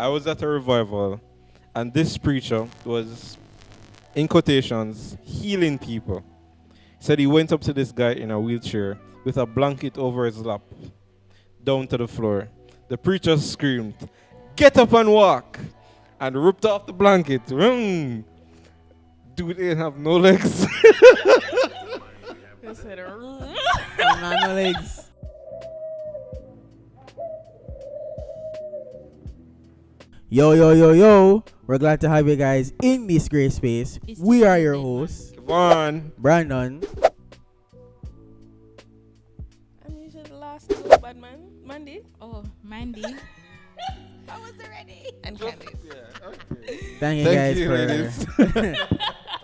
I was at a revival, and this preacher was, in quotations, healing people. Said he went up to this guy in a wheelchair with a blanket over his lap, down to the floor. The preacher screamed, "Get up and walk!" and ripped off the blanket. Dude didn't have no legs. He said, No legs. Yo. We're glad to have you guys in this Grace Space. We are your hosts, Kevaughn. Brandon. and you should last bad man, Mandy. Oh, Mandy. I was ready. And Candace. Yeah, okay. Thank you Thank guys you, for ladies.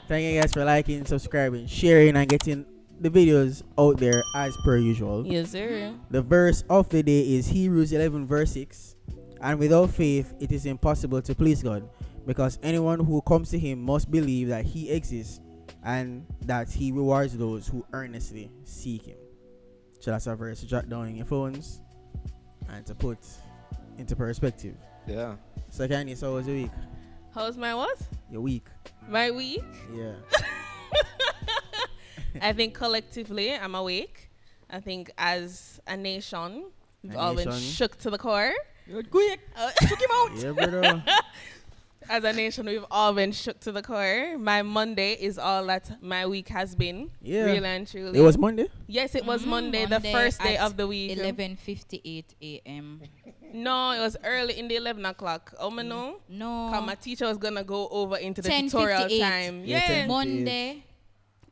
thank you guys for liking, subscribing, sharing, and getting the videos out there as per usual. Yes, sir. The verse of the day is Hebrews 11 verse 6. And without faith, it is impossible to please God, because anyone who comes to him must believe that he exists and that he rewards those who earnestly seek him. So that's our verse to jot down in your phones and to put into perspective. Yeah. So Candace, how was your week? How's my what? Your week? My week? Yeah. I think collectively I'm awake. I think as a nation, we've all been shook to the core. Quick! Took him out! Yeah, brother. As a nation, we've all been shook to the core. My Monday is all that my week has been. Yeah. Really and truly. It was Monday? Yes, it was Monday, the first day of the week. 11:58 a.m. No, it was early in the 11 o'clock. Oh, my no. No. Cause my teacher was gonna go over into the 10:58. tutorial time. Yeah, Yeah. 10:58. Monday.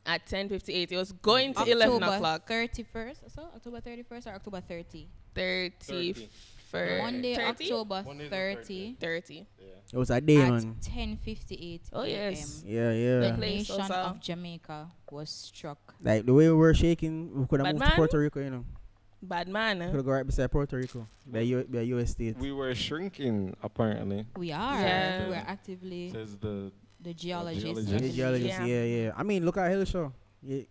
At 10:58. It was going to 11 o'clock. 31st. So October 31st or October 30? 30. Monday, 30? October Monday the 30. 30. It was a day, At man. 10:58 Oh, a.m. yes. Yeah. The Place nation also. of Jamaica was struck. Like the way we were shaking, we could have Bad moved to man? Puerto Rico, you know. Bad man. Could have go right beside Puerto Rico. The US state. We were shrinking, apparently. We are. Yeah. We were actively Says the the geologists. geologist. Geologist, yeah. I mean, look at Hillshaw. Yeah.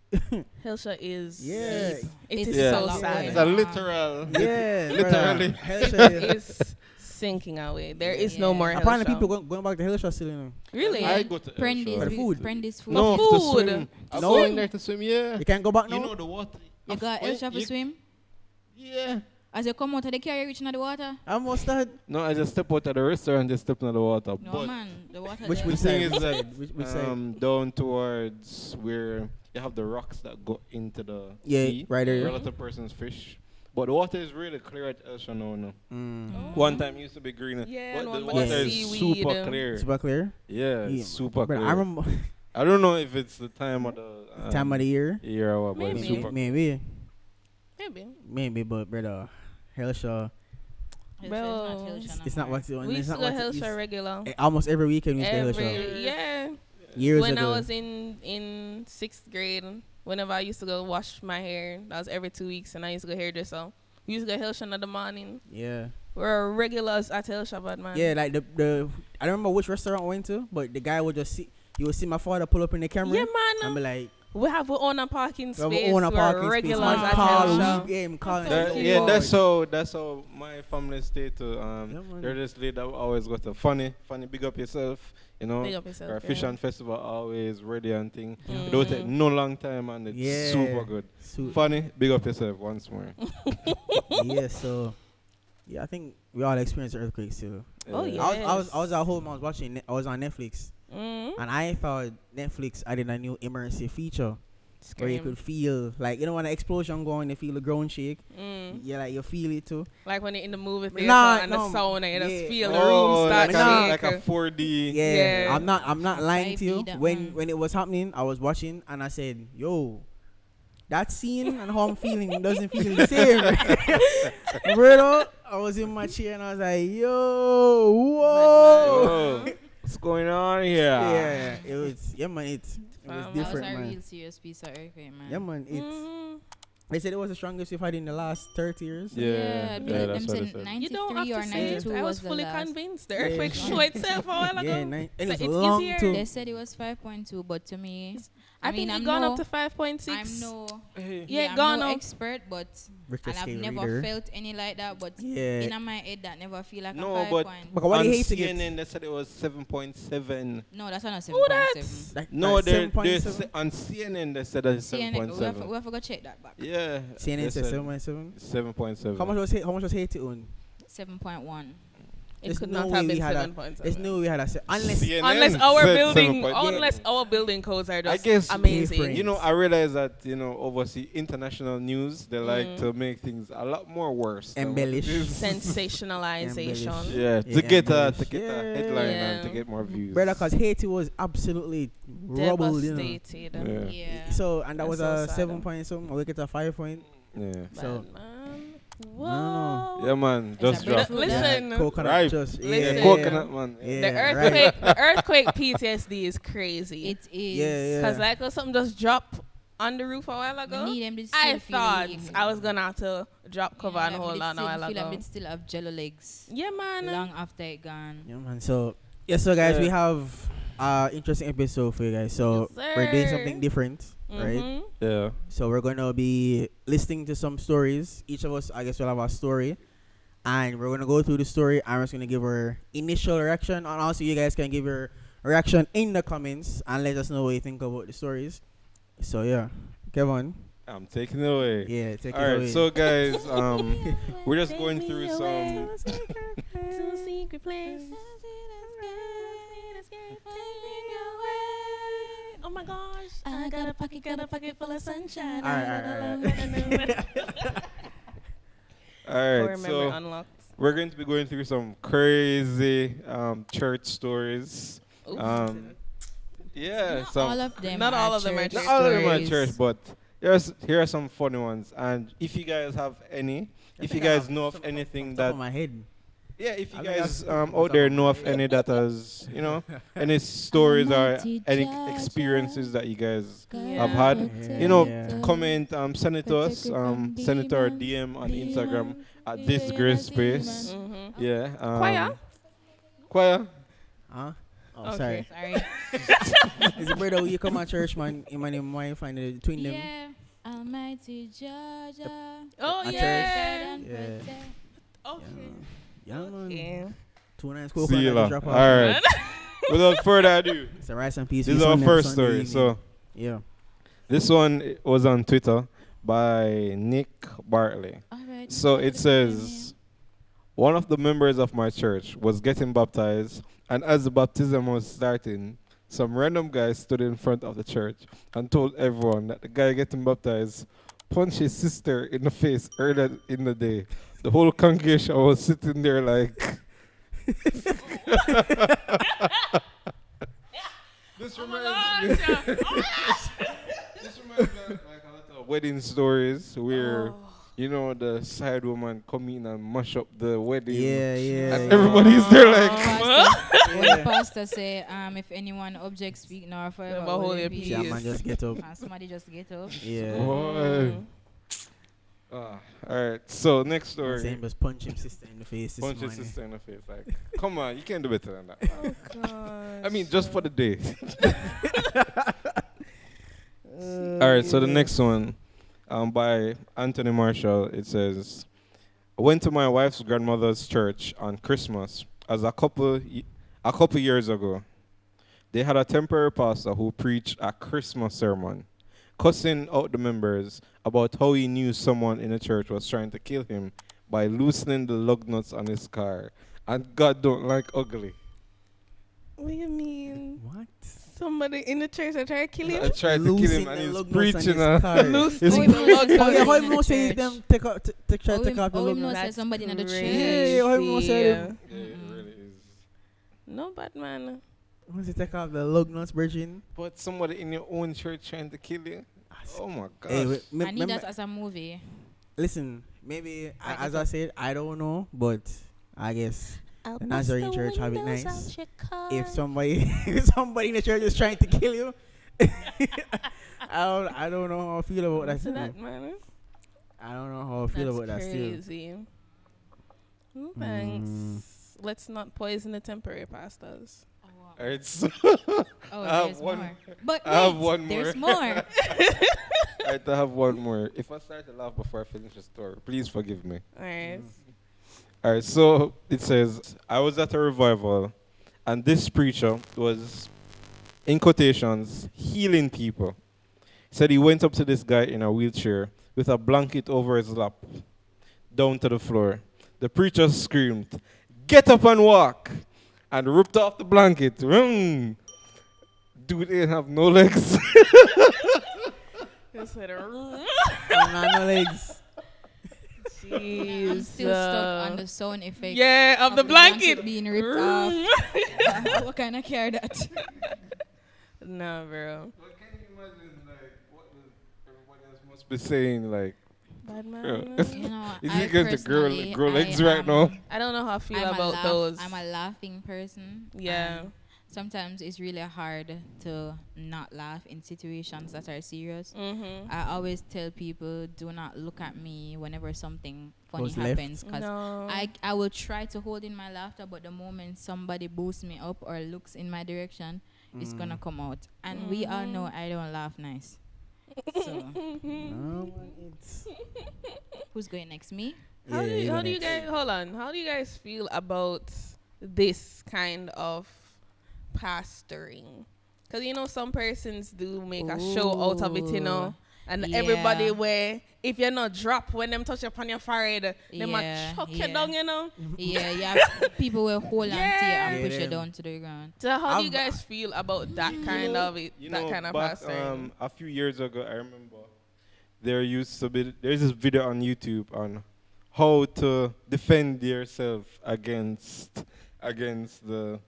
Hillsha is. Yeah. It is It's so a lot sad. It's a literal. Yeah, Literally. Hillshaw. It's sinking away. There is no more Hillsha. Apparently, people going back to Hillshaw still, you know. Really? Yeah. I go to Prentice, For the food. Prentice food. No, For to food. swim. I'm No. going there to swim, yeah. You can't go back now. You know the water. You got Elsha for swim? Yeah. As you come out of the carrier reaching the water? I must that. No, I just step out of the restaurant, just step into the water. No, but man. The water Which there. we the thing side? is that Which side? down towards where you have the rocks that go into the Yeah, sea, right there. where a lot of persons fish. But the water is really clear at Elsha now. No. Mm. One time it used to be greener. Yeah, but and the one with water the is seaweed. super clear. Super clear. Yeah, Yeah. it's super But clear. I remember I don't know if it's the time of the time of the year. year or what, but it's Maybe. super. Maybe, but brother, Hillshaw. Bro, It's not what we it's used to not go what it Hillsha is. regular. Almost every weekend we used to go Hillshaw. Yeah. Years When ago. I was in 6th grade, whenever I used to go wash my hair, that was every 2 weeks, and I used to go hairdresser. We used to go Hillsha in the morning. Yeah. We're regulars at Hillsha, bad man. Yeah, like the I don't remember which restaurant we went to, but the guy would just see. You would see my father pull up in the camera. Yeah, man. And be like, We have our own parking we space. have our own We're parking space. regulars Man, at call, Hillsha. yeah, I'm calling. Yeah, that's how my family stay too. man. They're this lady that always got a funny, big up yourself. You know, Big up yourself, our yeah. fish and festival always ready and thing. Mm. It don't take no long time and it's Yeah. super good. Funny, big up yourself once more. Yeah, so yeah, I think we all experienced earthquakes too. Oh, yeah. I was at home. I was watching. I was on Netflix, and I thought Netflix added a new immersive feature where you could feel like, you know, when an explosion going, you feel the ground shake. Yeah, like you feel it too. Like when you're in the movie theater Nah, and no, the sound and you just yeah. feel the room start like to a shake. 4D. Yeah, Yeah. I'm not lying to you. 5D that When one. it was happening, I was watching and I said, "Yo, that scene and how I'm feeling doesn't feel the same." Bro, I was in my chair and I was like, "Yo, whoa." Oh, what's going on here? Yeah, it was. Yeah, man, it was That That was different, a man. real serious piece of earthquake, man. Yeah, man, it's. Mhm. They said it was the strongest we've had in the last 30 years. Yeah, I yeah, believe that's them what I said said. You don't 93 or have to say 92 it. I was the fully last. convinced. The Yeah. earthquake show itself a while ago. Yeah, and So it's it's long easier. too. They said it was 5.2, but to me, I think it gone up to 5.6. I'm no, Yeah, I'm gone no up. expert, but Richter and I've scale never reader. felt any like that. But Yeah. in my head, that never feel like a No, 5 but point. But what on do you hate to get? CNN they said it was 7.7. No, that's not a Who 7.7. that's? Like, No, like they're 7.7? on CNN they said it's CNN, 7.7. we have to go check that back. Yeah. CNN they said said 7.7. 7.7. How much was Haiti on? 7.1. It There's could no not way have we been had a- 7.7. There's no way we had a unless CNN Unless our said building, 7.7. unless our building codes are just I guess amazing. different. You know, I realize that, overseas international news, they like Mm. to make things a lot more worse. than what it Embellish. is. Sensationalization. Yeah, Yeah, to get a embellish. headline and to Yeah. get more views. brother, because Haiti was absolutely rubbled, you know. Devastated. Yeah. Yeah. So and that That's was so a sad. 7 point something. We get a 5 point. Yeah. So Man. No. Yeah, man. It's Just a drop. beautiful Listen, Coconut Right. just Listen. Yeah, coconut, man. Yeah. the right. earthquake, the earthquake PTSD is crazy. It is. Yeah. Cause like something just dropped on the roof a while ago. We need them to I still feel thought weak. I was gonna have to drop cover and them hold bits on a still while feel ago. like it still have jello legs. Yeah, man. Long after it gone. Yeah, man. So so guys, Yeah. we have interesting episode for you guys. So Yes, we're doing sir. something different, right? Mhm. Yeah. So we're gonna be listening to some stories. Each of us, I guess, will have a story, and we're gonna go through the story. I'm just gonna give our initial reaction, and also you guys can give your reaction in the comments and let us know what you think about the stories. So yeah, Kevaughn, I'm taking it away. yeah, take All it right, away. so guys, we're just Take going me through away some. to a secret place. Oh my gosh, I got a pocket full of sunshine. All right. All Core right, memory so unlocked. we're going to be going through some crazy church stories. Oof. Yeah, Not some. all of them. Not all of them are church church Not all of them are stories. church, but here are some funny ones. And if you guys have any, if you guys know of anything Top that, of my head. yeah, if you I mean, guys that's- out there know of any that has, any stories or any experiences that you guys have had, Yeah. comment, send it to us, send it to our DM on Instagram at this Grace Space. Mhm. Yeah. Choir? Choir. Huh? Oh, Okay. sorry. Sorry. Is it brother you come at church, man? You might find it between them. Yeah. Almighty Georgia. Oh A yeah. church? Guide and Yeah. protect. Okay. Yeah, man. Okay. 2 nights See coconut you just later. drop All off. right. Without further ado, It's a rice and peas. this is feast our Sunday- first Sunday story. evening. So yeah. this one was on Twitter by Nick Bartley. All right. So it says, one of the members of my church was getting baptized, and as the baptism was starting, some random guy stood in front of the church and told everyone that the guy getting baptized punched his sister in the face earlier in the day. The whole congregation was sitting there like. This reminds me. This reminds me of like a lot of wedding stories where the side woman come in and mash up the wedding. Yeah. And everybody's there like. When the Yeah. pastor say, if anyone objects, speak now forever. Never hold your peace. Yeah, man, just get up. And somebody just get up. Yeah. Boy. All right. So next Same story. as punch his sister in the face this Punch your morning. sister in the face. Like, come on, you can't do better than that. Oh god. I mean, just for the day. All right. So the next one, by Anthony Marshall. It says, I went to my wife's grandmother's church on Christmas as a couple years ago. They had a temporary pastor who preached a Christmas sermon, cussing out the members about how he knew someone in the church was trying to kill him by loosening the lug nuts on his car. And God don't like ugly. What do you mean? What? Somebody in the church that tried to kill I him? tried to kill Losing him and the he's lug nuts on preaching. his car. Loose It's the Oh, lug Oh yeah, nuts. how in you the gonna say church. them take out try to take out the lug no, nuts? say somebody in the church. Yeah, how you gonna say them? Yeah, it really is. No bad man. Once you take out the lug nuts, Virgin. But somebody in your own church trying to kill you? Oh my gosh. Hey, I need that as a movie. listen, maybe I as get I said, I don't know, but I guess the Nazarene church have it nice. If somebody in the church is trying to kill you, I don't know how I feel about that. Listen Still. that man. I don't know how I feel about that still. Crazy. Thanks. Let's not poison the temporary pastors. Oh, Alright, so Oh, I have there's one. more. But I have wait, one there's more. more. Alright, I have one more. If I start to laugh before I finish the story, please forgive me. Alright. Alright, so it says, I was at a revival, and this preacher was, in quotations, healing people. He said he went up to this guy in a wheelchair with a blanket over his lap, down to the floor. The preacher screamed, "Get up and walk!" and ripped off the blanket. Dude didn't have no legs. He said, No legs. I'm still stuck on the sound effect. Yeah, of the blanket being ripped off. What kind of care that? Nah, bro. But can you imagine, like, what everybody else must be saying, like, Bad yeah. man. You know, Is I he going to personally, grow legs I right am- now? I don't know how I feel I'm a about those. I'm a laughing person. Yeah. and sometimes it's really hard to not laugh in situations that are serious. Mm-hmm. I always tell people, do not look at me whenever something funny Goes left. happens, because No. I will try to hold in my laughter, but the moment somebody boosts me up or looks in my direction, it's gonna come out. And we all know I don't laugh nice. So No, man, it's who's going next? Me? How do you you, go how do you next. guys hold on? How do you guys feel about this kind of pastoring? Because you know some persons do make a show out of it, you know, and Yeah. everybody where if you're not drop when them touch upon your forehead, they Yeah, might chuck you yeah. down, you know. Yeah, people will hold on to you and push Yeah. you down to the ground. So how do you I've- guys feel about that kind of it? You that know, kind of back, pastoring? a few years ago, I remember there's this video on YouTube on how to defend yourself against the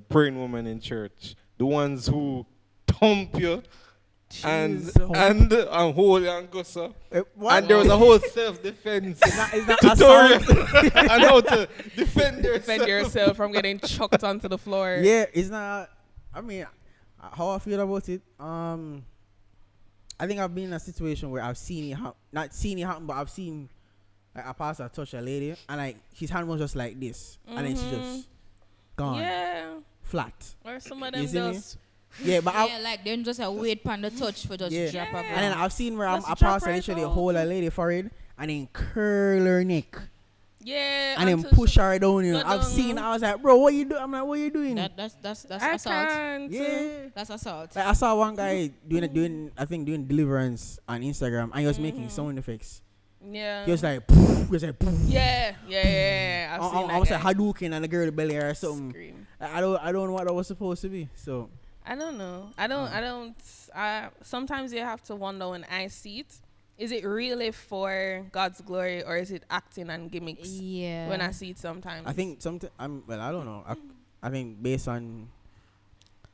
praying woman in church, the ones who thump you and Jeez. hold you and go so. What? And there was a whole self-defense It's not tutorial assault. on how to defend yourself. Defend yourself from getting chucked onto the floor. Yeah, it's not. I mean, how I feel about it. I think I've been in a situation where I've seen it not seen it happen, but I've seen like a pastor touch a lady, and like his hand was just like this, and then she just gone Yeah. flat. Or some of You them see me? just Yeah, but Yeah, like then just a wait pan the touch for just Yeah. drop up. and then I've seen where Just a drop pastor right literally out. hold a lady forehead and then curl her neck yeah. and then until push she- her down. You know, go I've down, seen. no. I was like, bro, what you do? I'm like, what you doing? that's I assault. can't. Yeah. That's assault. Like I saw one guy doing deliverance on Instagram, and he was making sound effects. Yeah. He was like, poof, he was like, poof. Yeah. I've seen I that was guy. like Hadouken and the girl belly or something. Scream. I don't know what that was supposed to be. So I don't know. I sometimes you have to wonder when I see it. Is it really for God's glory or is it acting and gimmicks? Yeah. When I see it sometimes. I think sometimes I don't know. I think based on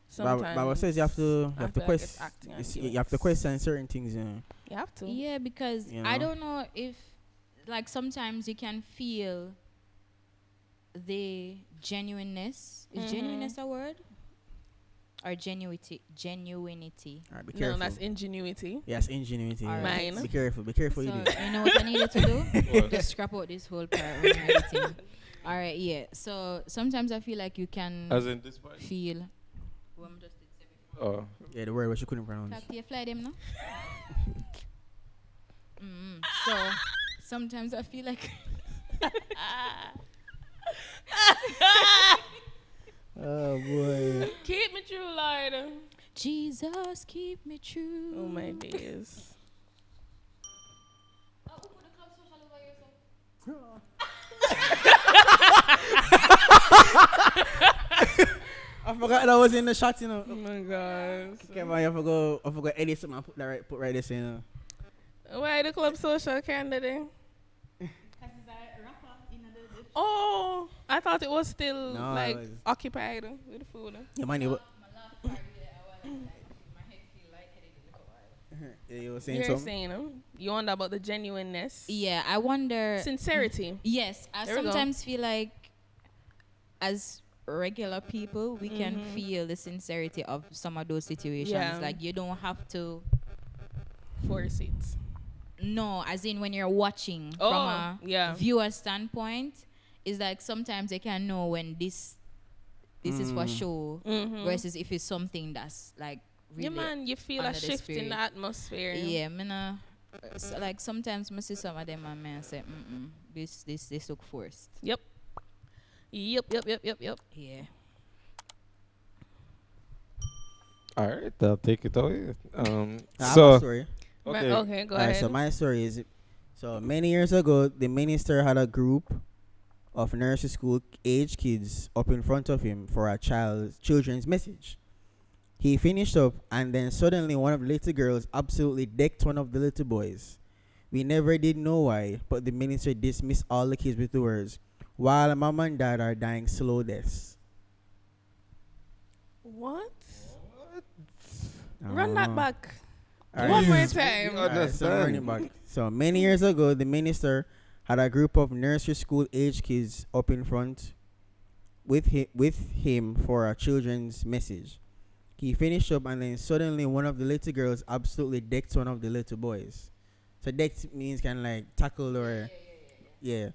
sometimes Bible says you have to I feel like it's question acting and you have to gimmicks. question certain things. You know. You have to. Yeah, because You I know? don't know if, like, sometimes you can feel the genuineness. Is genuineness a word? Or genuinity? Genuinity. All right, be No, careful. that's ingenuity. Yes, ingenuity. All yeah. right. Mine. Be careful. Be careful. So, You do. you know what I needed to do? What? Just scrap out this whole part when you're editing. All right, yeah. So sometimes I feel like you can As in this part? feel. Oh. Yeah, the word which you couldn't pronounce. Talk to your fly them, no? So sometimes I feel like Oh boy. Keep me true, Lord. Jesus keep me true. Oh my days. I forgot that was in the shot. You know. Oh my gosh. Kevaughn, I forgot edit something. And put right this in. You know. Why the club social candidate? Oh, I thought it was still No, like it was- occupied with food. Yeah, money. Yeah, you were saying You're something. saying you wonder about the genuineness, Yeah, I wonder. sincerity. Yes, I There we go. sometimes feel like as regular people, we can feel the sincerity of some of those situations. Yeah. Like you don't have to. Force it. No, as in when you're watching Oh, from a yeah. viewer standpoint, is like sometimes they can know when this this is for show, Mm-hmm. versus if it's something that's like Yeah, really man, you feel a under the shift in spirit. the atmosphere. Yeah, me nah, so like sometimes I see some of them and I say, this look forced. Yep. Yep. Yeah. All right, I'll take it away. I have a So story. okay, Okay, go Alright, ahead. so my story is, so many years ago, the minister had a group of nursery school age kids up in front of him for a children's message. He finished up, and then suddenly one of the little girls absolutely decked one of the little boys. We never did know why, but the minister dismissed all the kids with the words, "While mom and dad are dying slow deaths." What? Run that back. Alright. One more Please, time. we Alright, so I'm running understand. back. So many years ago, the minister had a group of nursery school age kids up in front with him for a children's message. He finished up, and then suddenly one of the little girls absolutely decked one of the little boys. So decked means kind of like tackled or yeah.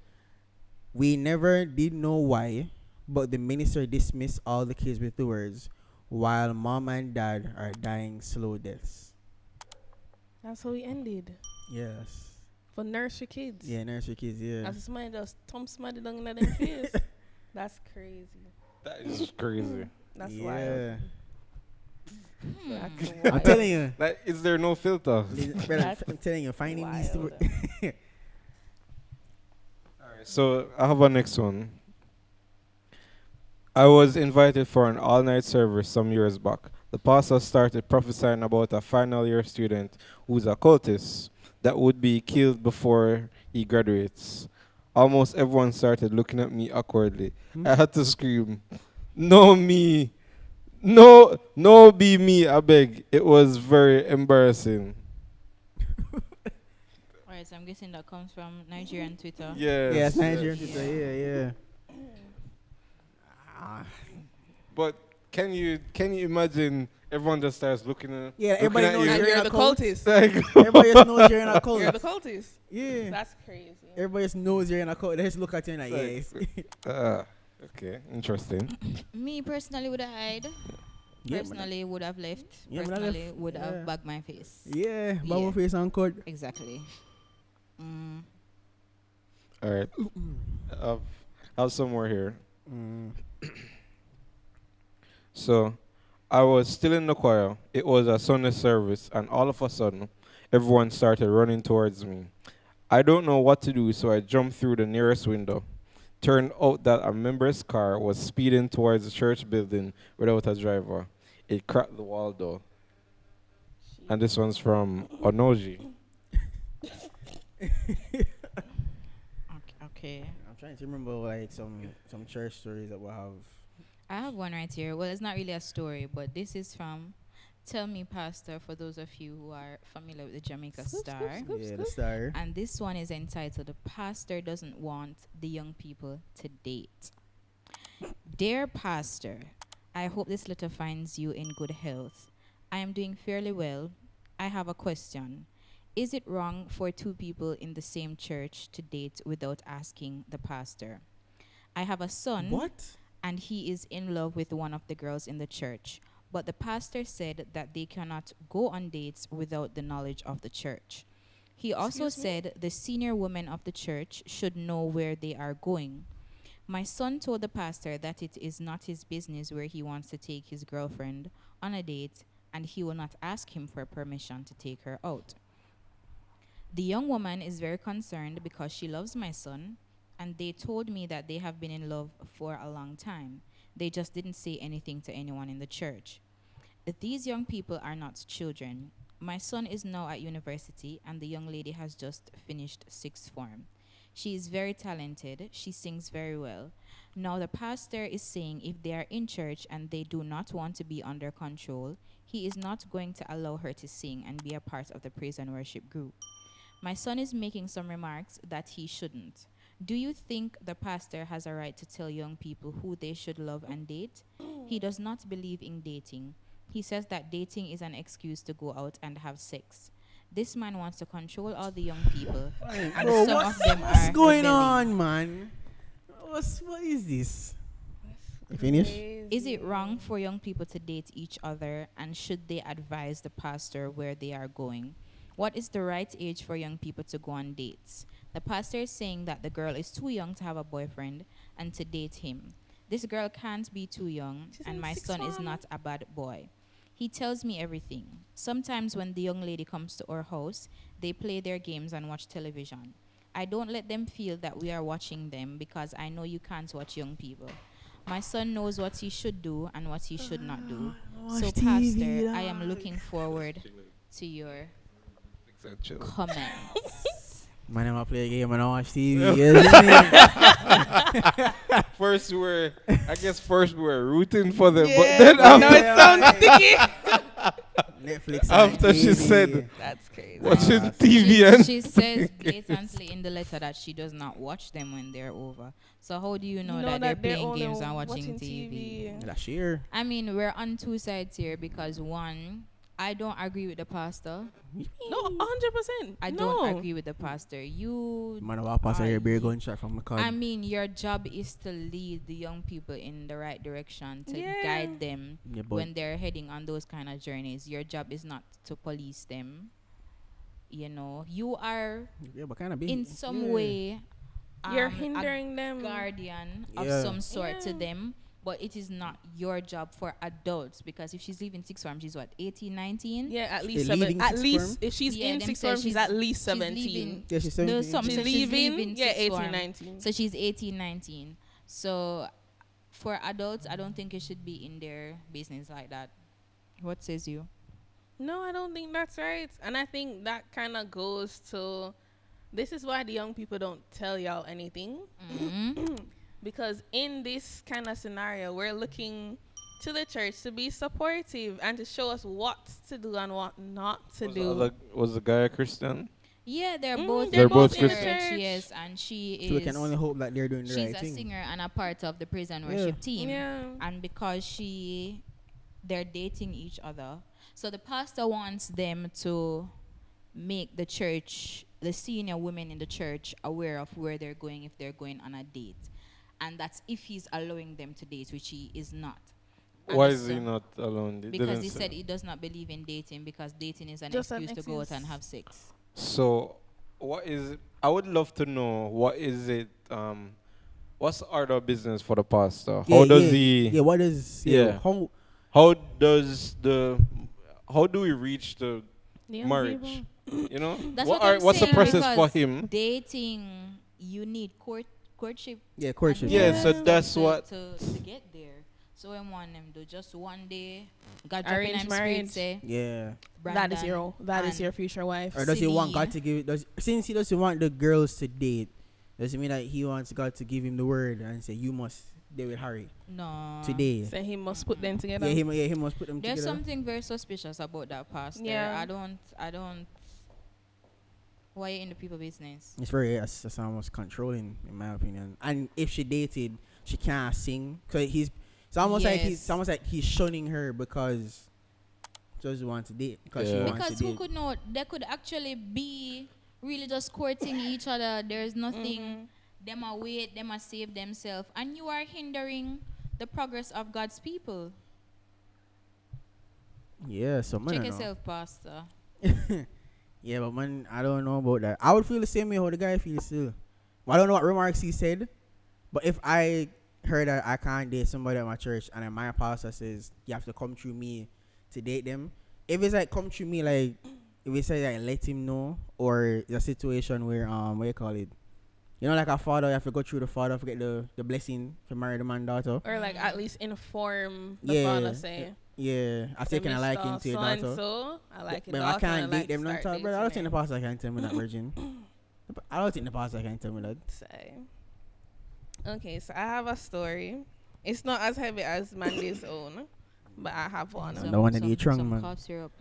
We never did know why, but the minister dismissed all the kids with the words, "While mom and dad are dying slow deaths." That's how we ended. Yes. For nursery kids. Yeah, nursery kids, yeah. As somebody just thump somebody down in their face. That's crazy. That is crazy. That's yeah. wild. That's I'm wild. telling you. Like, is there no filter? Brother, That's I'm telling you, finding these two. wild. Alright, so I have a next one. I was invited for an all-night service some years back. The pastor started prophesying about a final year student who's a cultist that would be killed before he graduates. Almost everyone started looking at me awkwardly. I had to scream, "No me. No be me, I beg." It was very embarrassing. Alright, so I'm guessing that comes from Nigerian Twitter. Yes. Yeah, it's Nigerian people. Yeah. But can you imagine everyone just starts looking at Yeah, everybody looking knows at And you? you're in the a cult. cultist. Like, Everybody just knows you're in a cult. You're the cultist. Yeah. That's crazy. Everybody just knows you're in a cult. They just look at you and like, yes. okay, interesting. Me personally would have hide. Yeah, Personally would have left. Yeah, man, I Personally left. would Yeah. have bagged my face. Yeah, Yeah. bubble face on code. Exactly. All right. I have some more here. So, I was still in the choir. It was a Sunday service, and all of a sudden, everyone started running towards me. I don't know what to do, so I jumped through the nearest window. Turned out that a member's car was speeding towards the church building without a driver. It cracked the wall door. And this one's from Onoji. Okay. I'm trying to remember like some church stories that we have. I have one right here. Well, it's not really a story, but this is from Tell Me Pastor, for those of you who are familiar with the Jamaica Star. Yeah, the star. And this one is entitled, "The Pastor Doesn't Want the Young People to Date." Dear Pastor, I hope this letter finds you in good health. I am doing fairly well. I have a question. Is it wrong for two people in the same church to date without asking the pastor? I have a son. What? And he is in love with one of the girls in the church. But the pastor said that they cannot go on dates without the knowledge of the church. He also said the senior women of the church should know where they are going. My son told the pastor that it is not his business where he wants to take his girlfriend on a date, and he will not ask him for permission to take her out. The young woman is very concerned because she loves my son, and they told me that they have been in love for a long time. They just didn't say anything to anyone in the church. These young people are not children. My son is now at university, and the young lady has just finished sixth form. She is very talented. She sings very well. Now the pastor is saying if they are in church and they do not want to be under control, he is not going to allow her to sing and be a part of the praise and worship group. My son is making some remarks that he shouldn't. Do you think the pastor has a right to tell young people who they should love and date? He does not believe in dating. He says that dating is an excuse to go out and have sex. This man wants to control all the young people, and Bro, some of them what's are going rebelling. on, man? What is this? You finish? Crazy. Is it wrong for young people to date each other, and should they advise the pastor where they are going? What is the right age for young people to go on dates? The pastor is saying that the girl is too young to have a boyfriend and to date him. This girl can't be too young, She's and in my sixth son is form. not a bad boy. He tells me everything. Sometimes when the young lady comes to our house, they play their games and watch television. I don't let them feel that we are watching them because I know you can't watch young people. My son knows what he should do and what he should not do. So, Watch TV, Pastor, I dog. am looking forward to your comments. Man, I'm play a game and I watch TV. Yes, First we were rooting for them, but Yeah, then now after, it sounds sticky. Netflix. After and she TV. said- That's crazy. watching Nah, TV and She says blatantly in the letter that she does not watch them when they're over. So how do you know that they're playing only games and watching TV? Last year. I mean, we're on two sides here because one, I don't agree with the pastor. No, 100%. I no. don't agree with the pastor. Man, I pass are here, beer ye- gunshot from the car. I mean, your job is to lead the young people in the right direction, to Yeah. guide them Yeah, but when they're heading on those kind of journeys. Your job is not to police them. You know, you are yeah, but kind of in some way You're a hindering them. guardian of Yeah. some sort to Yeah. them, but it is not your job for adults, because if she's leaving sixth form, she's what, 18, 19? Yeah, at She least leaving at sixth least form? if she's Yeah, in them sixth say form, she's she's- at least she's 17. leaving- yeah, she's There's 17. some- She's so she's leaving, leaving yeah, sixth 18, form. 19. So she's 18, 19. So for adults, I don't think it should be in their business like that. What says you? No, I don't think that's right. And I think that kind of goes to, this is why the young people don't tell y'all anything. Mhm. Because in this kind of scenario, we're looking to the church to be supportive and to show us what to do and what not to do. Was the guy a Christian? Yeah, they're Mm, both they're in both the Christian. church, yes, and she So we is. can only hope that they're doing the She's right a thing. singer and a part of the praise and Yeah. worship team. Yeah. And because they're dating each other, so the pastor wants them to make the church, the senior women in the church, aware of where they're going if they're going on a date, and that's if he's allowing them to date, which he is not. And Why the is he son- not alone? It Because didn't he say. said he does not believe in dating, because dating is an Just an excuse to go out excuse. and have sex. So, what is it? I would love to know what is it? What's the order of business for the pastor? How does he? Yeah, what is. Yeah. How, How does the? How do we reach the The young marriage? people. You know, That's what what I'm what's the saying, process for because him? Dating, you need courtship. yeah, courtship. and Yeah, all so that that's stuff what- to get there. So I want them to just one day, God drop in Arranged him marriage. spirit, say, Yeah. That is Brandon, your and- future wife. Or does he want God Celine. to give it? Since he doesn't want the girls to date, does it mean that he wants God to give him the word and say, you must date with Harry No. today? So he must put them together. Yeah, he must put them There's together. something very suspicious about that pastor. Yeah. I don't. Why you in the people business? It's very, that's almost controlling, in my opinion. And if she dated, she can't sing. Cause it's almost like he's shunning her because she doesn't want to date. Because she Yeah. wants Because to who date. could know? They could actually be really just courting each other. There's nothing. Mhm. Them a wait. Them a save themselves, and you are hindering the progress of God's people. Yeah, so man, Check I don't know. yourself, pastor. Yeah, but man, I don't know about that. I would feel the same way how the guy feels still. Well, I don't know what remarks he said, but if I heard that I can't date somebody at my church and then my pastor says you have to come through me to date them, if it's like come through me, like if it says like let him know, or it's a situation where what you call it, you know, like a father, you have to go through the father to get the blessing to marry the man daughter. Or like at least inform the Yeah. father, say. Yeah, I've taken a liking to your daughter. So I like your But daughter. I can't and date like them, not start talk, bro. I don't think dating the her. pastor can tell me that, virgin. I don't think the pastor can tell me that. Say. Okay, so I have a story. It's not as heavy as Mandy's own, but I have one. No one that eat drunk, some man. cough syrup,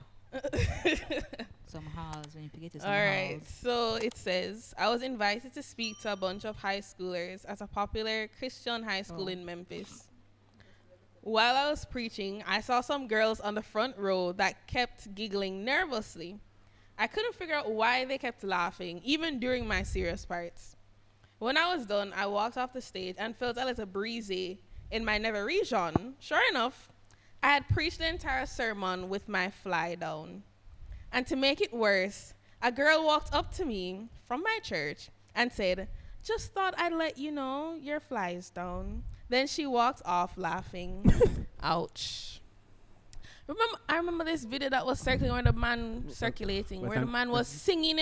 some halls when you forget it. All right, so it says, I was invited to speak to a bunch of high schoolers at a popular Christian high school in Memphis. While I was preaching, I saw some girls on the front row that kept giggling nervously. I couldn't figure out why they kept laughing, even during my serious parts. When I was done, I walked off the stage and felt a little breezy in my never region, sure enough, I had preached the entire sermon with my fly down. And to make it worse, a girl walked up to me from my church and said, "Just thought I'd let you know your fly's down." Then she walked off laughing. Ouch. I remember this video that was circulating where the man where the man was singing,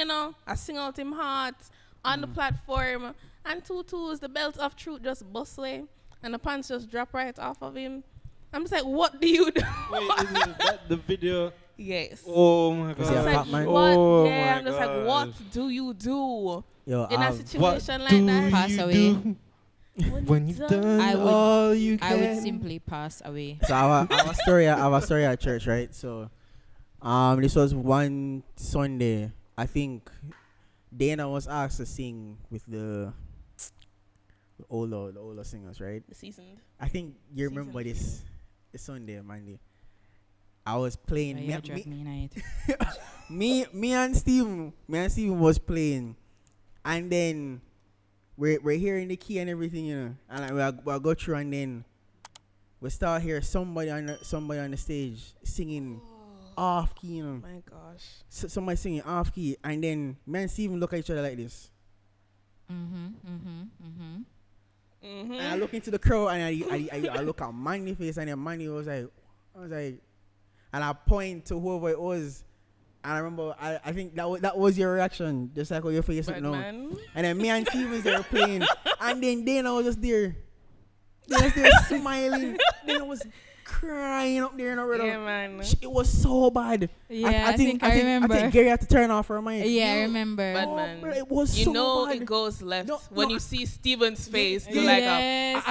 I sing out him heart on the platform, and the belt of truth just bust away, and the pants just drop right off of him. I'm just like, what do you do? Wait, is that the video? Yes. Oh my god. Like, what? Oh yeah, my I'm just like, what do you do Yo, in a situation like do that? Pass you away. do when you've done I would- all you I can? would simply pass away. So our story at church, right? So this was one Sunday. I think Dana was asked to sing with the older singers, right? The seasoned. I think you remember this Sunday, Mandy. I was playing. Me and Steven was playing, and then we're hearing the key and everything, and we'll go through, and then we start hear somebody on the stage singing off key, My gosh. somebody singing off key, and then me and Steven look at each other like this. And I look into the crowd, and I look at Mandy's face, and then Mandy was like, and I point to whoever it was, and I remember, I think that was your reaction, just like how your face looked now. And then me and Steve was there playing, and then Dana was just there, smiling. Dana was crying up there, Yeah, man. It was so bad. Yeah, I think I remember. I think Gary had to turn off her mic. Yeah, I remember. Bad man. Bro, it was so bad. It goes left when no, you see Steven's face. You're Yes.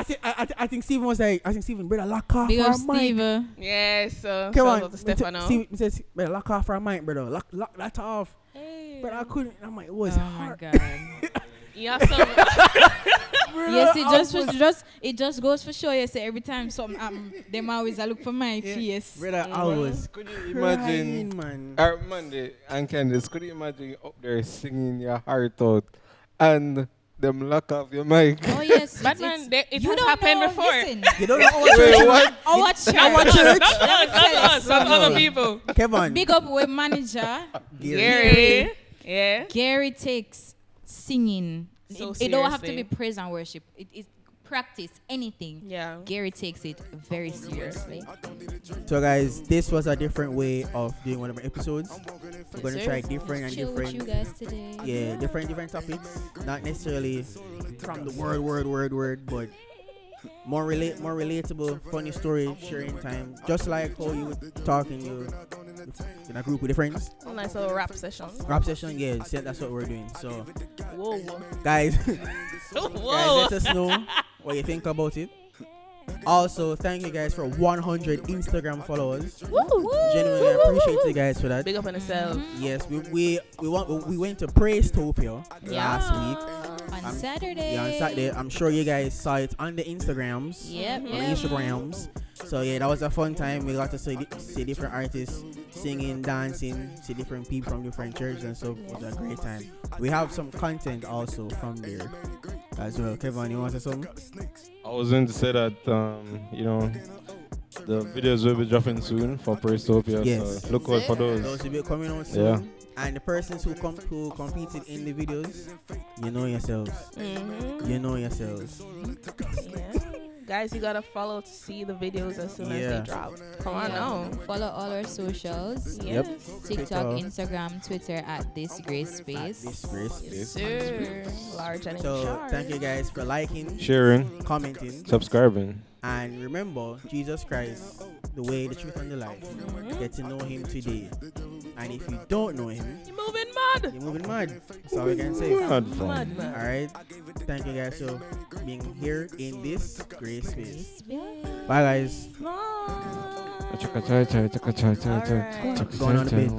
I think Steven was like, brother, lock off Big our up, mic. Steve. yes. Come Shout on, out to Stefano. Steven says, brother, lock off our mic, brother. Lock that off. Hey. But I couldn't. I'm like, it was Oh my hard. god. You have some. Yes, it just goes for sure. Yes, every time something them always I look for my face. Brother, I was Could you imagine, crying, man. Mandy and Candace, could you imagine up there singing your heart out and them lock off your mic? Oh yes, But man, it you has don't happened know, before. Listen, You don't know Wait, what? our church. Not us, Some other people. Kevaughn. Big up with manager Gary. Yeah. Gary takes singing. So It don't have to be seriously. praise and worship. It practice anything. Yeah. Gary takes it very seriously. So guys, this was a different way of doing one of our episodes. We're gonna Sir, try different and chill with you different. guys today. Yeah, different topics. Not necessarily from the word, but more relatable, funny story, sharing time. Just like how you would talk in a group with your friends. A nice little rap session. Rap session, yeah, so that's what we're doing. So Whoa. guys, Whoa. guys, let us know what you think about it. Also, thank you guys for 100 Instagram followers. Genuinely appreciate you guys for that. Big up on yourself. Yes, we went to Praise-topia last week. On Saturday. Yeah, on Saturday. I'm sure you guys saw it on the Instagrams. Yep. On the Instagrams. So yeah, that was a fun time. We got to see different artists singing, dancing, see different people from different churches and so it was a great time. We have some content also from there as well. Kevaughn, you want to say something? I was going to say that, the videos will be dropping soon for Praise-topia. Yes. So look out for those. Those will be coming out soon. Yeah. And the persons who competed in the videos, you know yourselves. Mm-hmm. You know yourselves. Yeah. Guys, you gotta follow to see the videos as soon as they drop. Come on now. Follow all our socials. Yes. TikTok, Instagram, Twitter at This Grace Space. This Grace. Yes, sir. Large and in So charge. thank you guys for liking, Sharing, commenting, subscribing. and remember Jesus Christ, the way, the truth, and the life. Get to know Him today. And if you don't know Him, You're moving mad. you're moving mad. That's all we can say. Mad Mad, fun. man. All right. Thank you guys for being here in this Grace Space. Bye guys. Alright. Going on a bit.